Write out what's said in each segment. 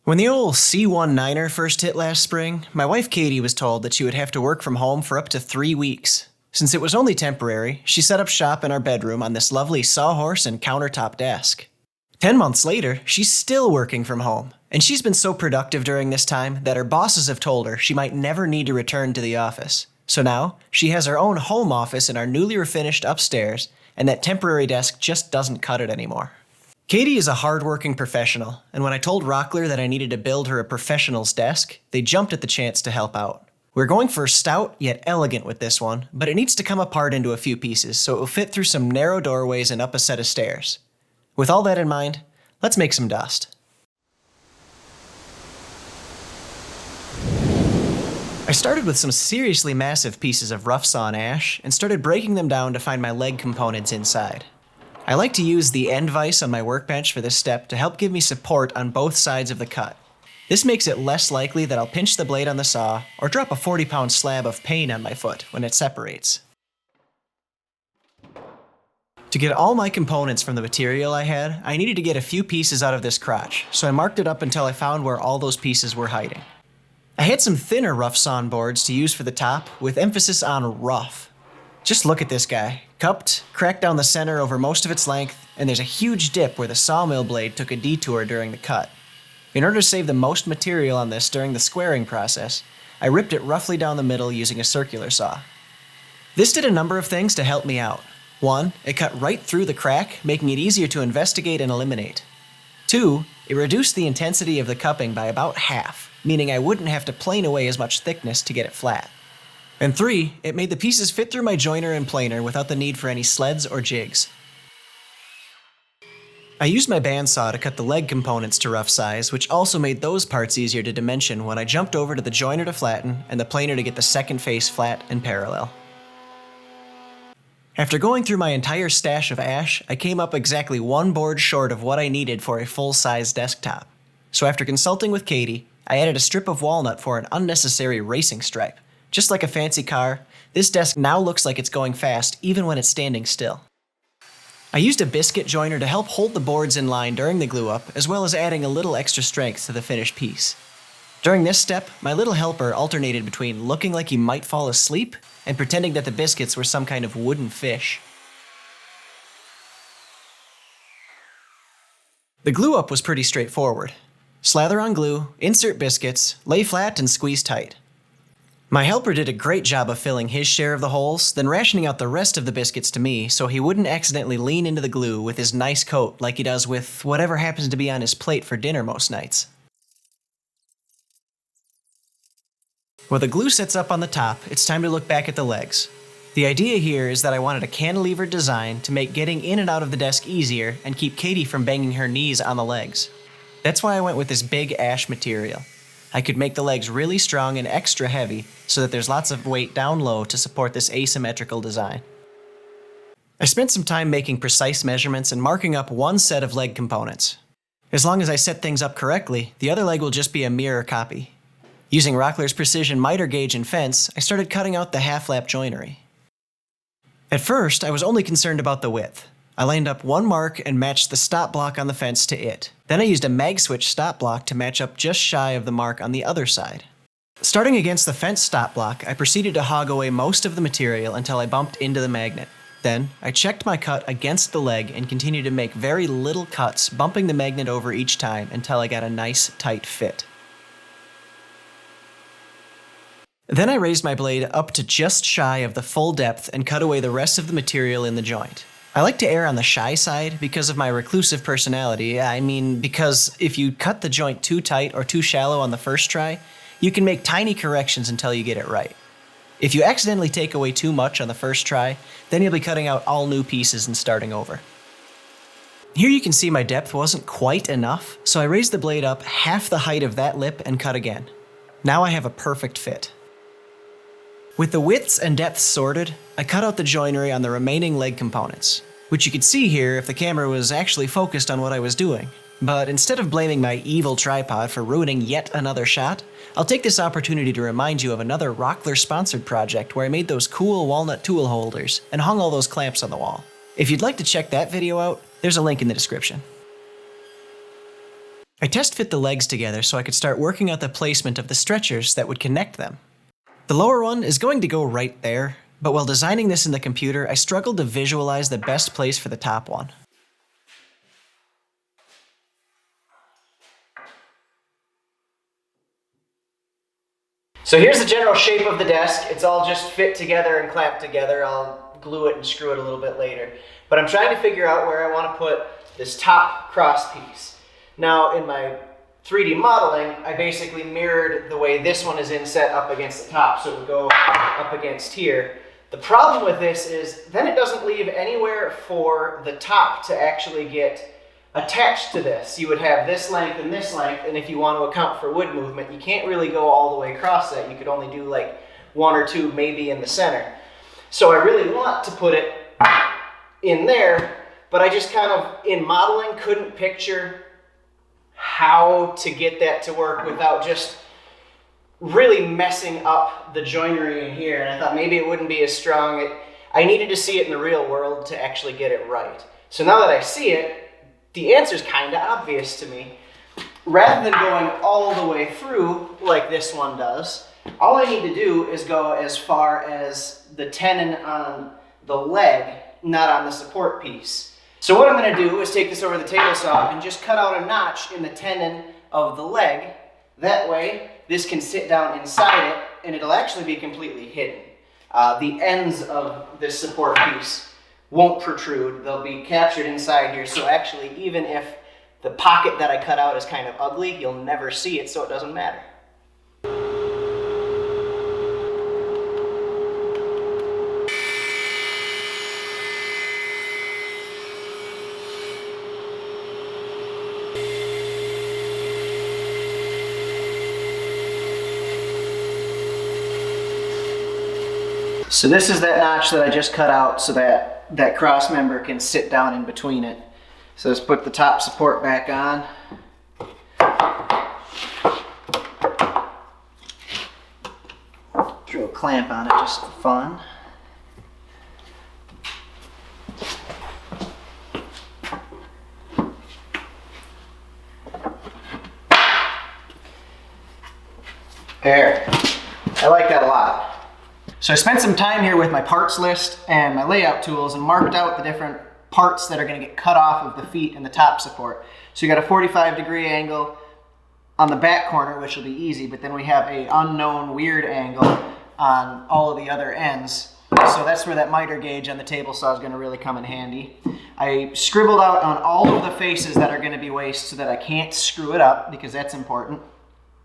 When the old C19er first hit last spring, my wife Katie was told that she would have to work from home for up to 3 weeks. Since it was only temporary, she set up shop in our bedroom on this lovely sawhorse and countertop desk. 10 months later, she's still working from home, and she's been so productive during this time that her bosses have told her she might never need to return to the office. So now, she has her own home office in our newly refinished upstairs, and that temporary desk just doesn't cut it anymore. Katie is a hard-working professional, and when I told Rockler that I needed to build her a professional's desk, they jumped at the chance to help out. We're going for stout yet elegant with this one, but it needs to come apart into a few pieces so it will fit through some narrow doorways and up a set of stairs. With all that in mind, let's make some dust. I started with some seriously massive pieces of rough sawn ash and started breaking them down to find my leg components inside. I like to use the end vise on my workbench for this step to help give me support on both sides of the cut. This makes it less likely that I'll pinch the blade on the saw or drop a 40-pound slab of pain on my foot when it separates. To get all my components from the material I had, I needed to get a few pieces out of this crotch, so I marked it up until I found where all those pieces were hiding. I had some thinner rough sawn boards to use for the top, with emphasis on rough. Just look at this guy. Cupped, cracked down the center over most of its length, and there's a huge dip where the sawmill blade took a detour during the cut. In order to save the most material on this during the squaring process, I ripped it roughly down the middle using a circular saw. This did a number of things to help me out. 1, it cut right through the crack, making it easier to investigate and eliminate. 2, it reduced the intensity of the cupping by about half, meaning I wouldn't have to plane away as much thickness to get it flat. And 3, it made the pieces fit through my joiner and planer without the need for any sleds or jigs. I used my bandsaw to cut the leg components to rough size, which also made those parts easier to dimension when I jumped over to the joiner to flatten and the planer to get the second face flat and parallel. After going through my entire stash of ash, I came up exactly 1 board short of what I needed for a full-size desktop. So after consulting with Katie, I added a strip of walnut for an unnecessary racing stripe. Just like a fancy car, this desk now looks like it's going fast even when it's standing still. I used a biscuit joiner to help hold the boards in line during the glue up, as well as adding a little extra strength to the finished piece. During this step, my little helper alternated between looking like he might fall asleep and pretending that the biscuits were some kind of wooden fish. The glue up was pretty straightforward. Slather on glue, insert biscuits, lay flat and squeeze tight. My helper did a great job of filling his share of the holes, then rationing out the rest of the biscuits to me so he wouldn't accidentally lean into the glue with his nice coat like he does with whatever happens to be on his plate for dinner most nights. While the glue sets up on the top, it's time to look back at the legs. The idea here is that I wanted a cantilever design to make getting in and out of the desk easier and keep Katie from banging her knees on the legs. That's why I went with this big ash material. I could make the legs really strong and extra heavy so that there's lots of weight down low to support this asymmetrical design. I spent some time making precise measurements and marking up 1 set of leg components. As long as I set things up correctly, the other leg will just be a mirror copy. Using Rockler's precision miter gauge and fence, I started cutting out the half-lap joinery. At first, I was only concerned about the width. I lined up 1 mark and matched the stop block on the fence to it. Then I used a mag switch stop block to match up just shy of the mark on the other side. Starting against the fence stop block, I proceeded to hog away most of the material until I bumped into the magnet. Then, I checked my cut against the leg and continued to make very little cuts, bumping the magnet over each time until I got a nice, tight fit. Then I raised my blade up to just shy of the full depth and cut away the rest of the material in the joint. I like to err on the shy side because of my reclusive personality. I mean, because if you cut the joint too tight or too shallow on the first try, you can make tiny corrections until you get it right. If you accidentally take away too much on the first try, then you'll be cutting out all new pieces and starting over. Here you can see my depth wasn't quite enough, so I raised the blade up half the height of that lip and cut again. Now I have a perfect fit. With the widths and depths sorted, I cut out the joinery on the remaining leg components, which you could see here if the camera was actually focused on what I was doing. But instead of blaming my evil tripod for ruining yet another shot, I'll take this opportunity to remind you of another Rockler-sponsored project where I made those cool walnut tool holders and hung all those clamps on the wall. If you'd like to check that video out, there's a link in the description. I test fit the legs together so I could start working out the placement of the stretchers that would connect them. The lower one is going to go right there, but while designing this in the computer, I struggled to visualize the best place for the top one. So here's the general shape of the desk. It's all just fit together and clamped together. I'll glue it and screw it a little bit later. But I'm trying to figure out where I want to put this top cross piece. Now in my 3D modeling, I basically mirrored the way this one is inset up against the top, so it would go up against here. The problem with this is then it doesn't leave anywhere for the top to actually get attached to this. You would have this length, and if you want to account for wood movement, you can't really go all the way across that. You could only do like one or two maybe in the center. So I really want to put it in there, but I just kind of, in modeling, couldn't picture how to get that to work without just really messing up the joinery in here. And I thought maybe it wouldn't be as strong. I needed to see it in the real world to actually get it right. So now that I see it, the answer's kind of obvious to me. Rather than going all the way through like this one does, all I need to do is go as far as the tenon on the leg, not on the support piece. So what I'm going to do is take this over the table saw and just cut out a notch in the tenon of the leg. That way, this can sit down inside it, and it'll actually be completely hidden. The ends of this support piece won't protrude. They'll be captured inside here, so actually, even if the pocket that I cut out is kind of ugly, you'll never see it, so it doesn't matter. So this is that notch that I just cut out so that that cross member can sit down in between it. So let's put the top support back on. Throw a clamp on it just for fun. There. I like that a lot. So I spent some time here with my parts list and my layout tools and marked out the different parts that are going to get cut off of the feet and the top support. So you got a 45-degree angle on the back corner, which will be easy, but then we have a unknown weird angle on all of the other ends. So that's where that miter gauge on the table saw is going to really come in handy. I scribbled out on all of the faces that are going to be waste so that I can't screw it up, because that's important.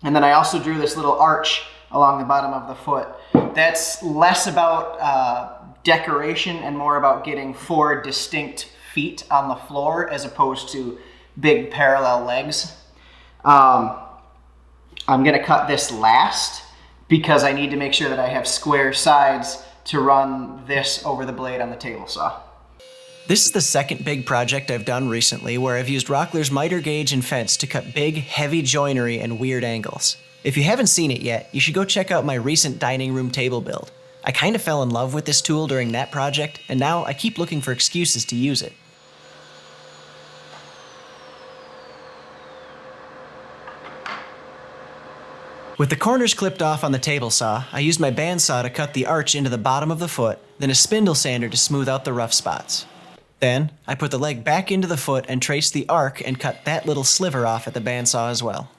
And then I also drew this little arch along the bottom of the foot. That's less about decoration and more about getting 4 distinct feet on the floor as opposed to big parallel legs. I'm gonna cut this last because I need to make sure that I have square sides to run this over the blade on the table saw. This is the second big project I've done recently where I've used Rockler's miter gauge and fence to cut big, heavy joinery and weird angles. If you haven't seen it yet, you should go check out my recent dining room table build. I kind of fell in love with this tool during that project, and now I keep looking for excuses to use it. With the corners clipped off on the table saw, I used my bandsaw to cut the arch into the bottom of the foot, then a spindle sander to smooth out the rough spots. Then, I put the leg back into the foot and traced the arc and cut that little sliver off at the bandsaw as well.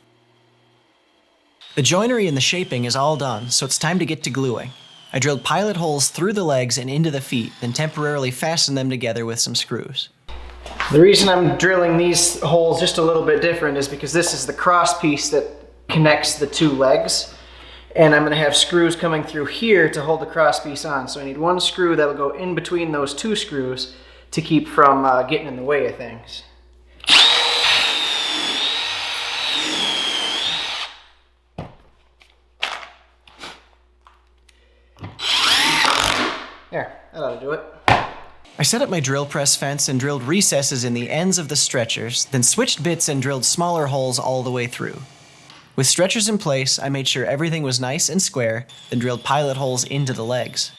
The joinery and the shaping is all done, so it's time to get to gluing. I drilled pilot holes through the legs and into the feet, then temporarily fastened them together with some screws. The reason I'm drilling these holes just a little bit different is because this is the cross piece that connects the 2 legs, and I'm going to have screws coming through here to hold the cross piece on. So I need 1 screw that will go in between those 2 screws to keep from getting in the way of things. There, that ought to do it. I set up my drill press fence and drilled recesses in the ends of the stretchers, then switched bits and drilled smaller holes all the way through. With stretchers in place, I made sure everything was nice and square, then drilled pilot holes into the legs.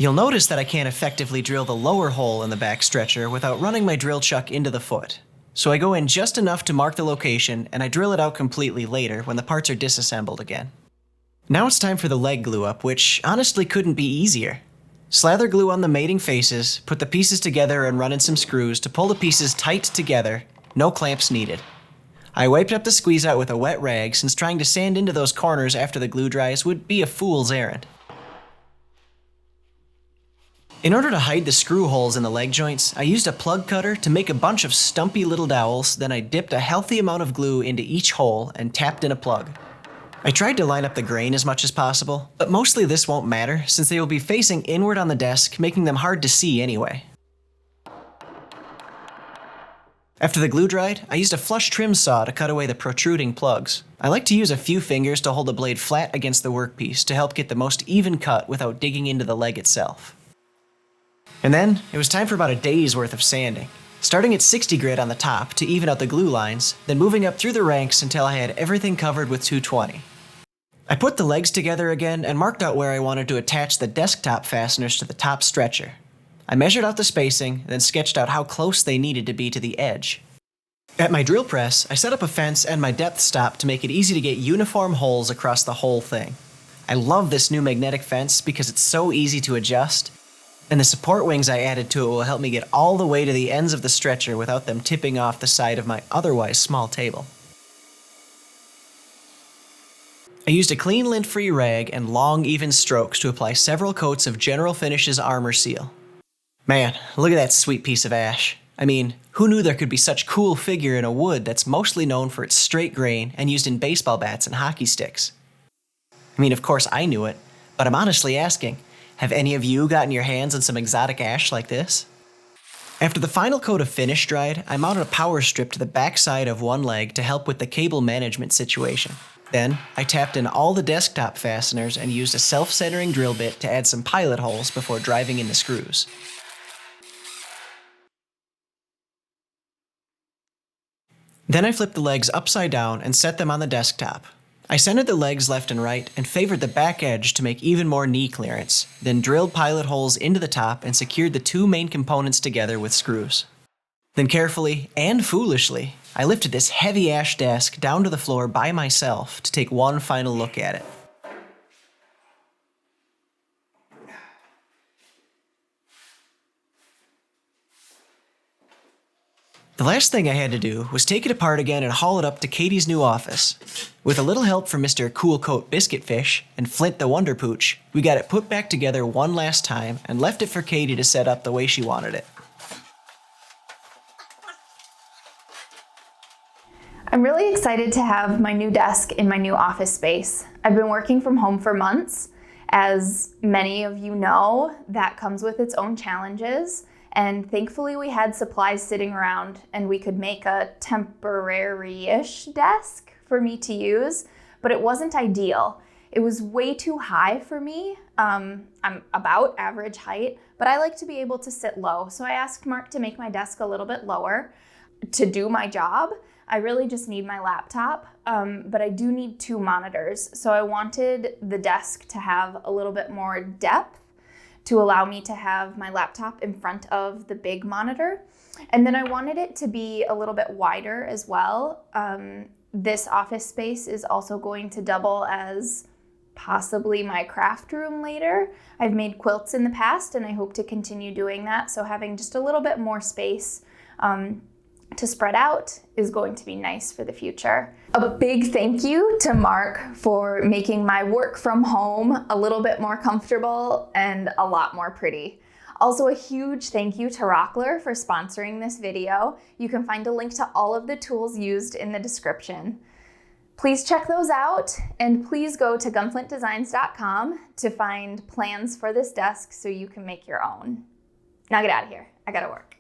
You'll notice that I can't effectively drill the lower hole in the back stretcher without running my drill chuck into the foot. So I go in just enough to mark the location, and I drill it out completely later when the parts are disassembled again. Now it's time for the leg glue up, which honestly couldn't be easier. Slather glue on the mating faces, put the pieces together and run in some screws to pull the pieces tight together, no clamps needed. I wiped up the squeeze out with a wet rag since trying to sand into those corners after the glue dries would be a fool's errand. In order to hide the screw holes in the leg joints, I used a plug cutter to make a bunch of stumpy little dowels, then I dipped a healthy amount of glue into each hole and tapped in a plug. I tried to line up the grain as much as possible, but mostly this won't matter since they will be facing inward on the desk, making them hard to see anyway. After the glue dried, I used a flush trim saw to cut away the protruding plugs. I like to use a few fingers to hold the blade flat against the workpiece to help get the most even cut without digging into the leg itself. And then, it was time for about a day's worth of sanding. Starting at 60 grit on the top to even out the glue lines, then moving up through the ranks until I had everything covered with 220. I put the legs together again and marked out where I wanted to attach the desktop fasteners to the top stretcher. I measured out the spacing, then sketched out how close they needed to be to the edge. At my drill press, I set up a fence and my depth stop to make it easy to get uniform holes across the whole thing. I love this new magnetic fence because it's so easy to adjust, and the support wings I added to it will help me get all the way to the ends of the stretcher without them tipping off the side of my otherwise small table. I used a clean lint-free rag and long, even strokes to apply several coats of General Finishes Armor Seal. Man, look at that sweet piece of ash. I mean, who knew there could be such cool figure in a wood that's mostly known for its straight grain and used in baseball bats and hockey sticks? I mean, of course I knew it, but I'm honestly asking, have any of you gotten your hands on some exotic ash like this? After the final coat of finish dried, I mounted a power strip to the back side of one leg to help with the cable management situation. Then, I tapped in all the desktop fasteners and used a self-centering drill bit to add some pilot holes before driving in the screws. Then I flipped the legs upside down and set them on the desktop. I centered the legs left and right and favored the back edge to make even more knee clearance, then drilled pilot holes into the top and secured the two main components together with screws. Then carefully, and foolishly, I lifted this heavy ash desk down to the floor by myself to take one final look at it. The last thing I had to do was take it apart again and haul it up to Katie's new office. With a little help from Mr. Cool Coat Biscuit Fish and Flint the Wonder Pooch, we got it put back together one last time and left it for Katie to set up the way she wanted it. I'm really excited to have my new desk in my new office space. I've been working from home for months. As many of you know, that comes with its own challenges. And thankfully we had supplies sitting around and we could make a temporary-ish desk for me to use, but it wasn't ideal. It was way too high for me. I'm about average height, but I like to be able to sit low. So I asked Mark to make my desk a little bit lower to do my job. I really just need my laptop, but I do need two monitors. So I wanted the desk to have a little bit more depth to allow me to have my laptop in front of the big monitor. And then I wanted it to be a little bit wider as well. This office space is also going to double as possibly my craft room later. I've made quilts in the past and I hope to continue doing that. So having just a little bit more space to spread out is going to be nice for the future. A big thank you to Mark for making my work from home a little bit more comfortable and a lot more pretty. Also a huge thank you to Rockler for sponsoring this video. You can find a link to all of the tools used in the description. Please check those out and please go to gunflintdesigns.com to find plans for this desk so you can make your own. Now get out of here, I gotta work.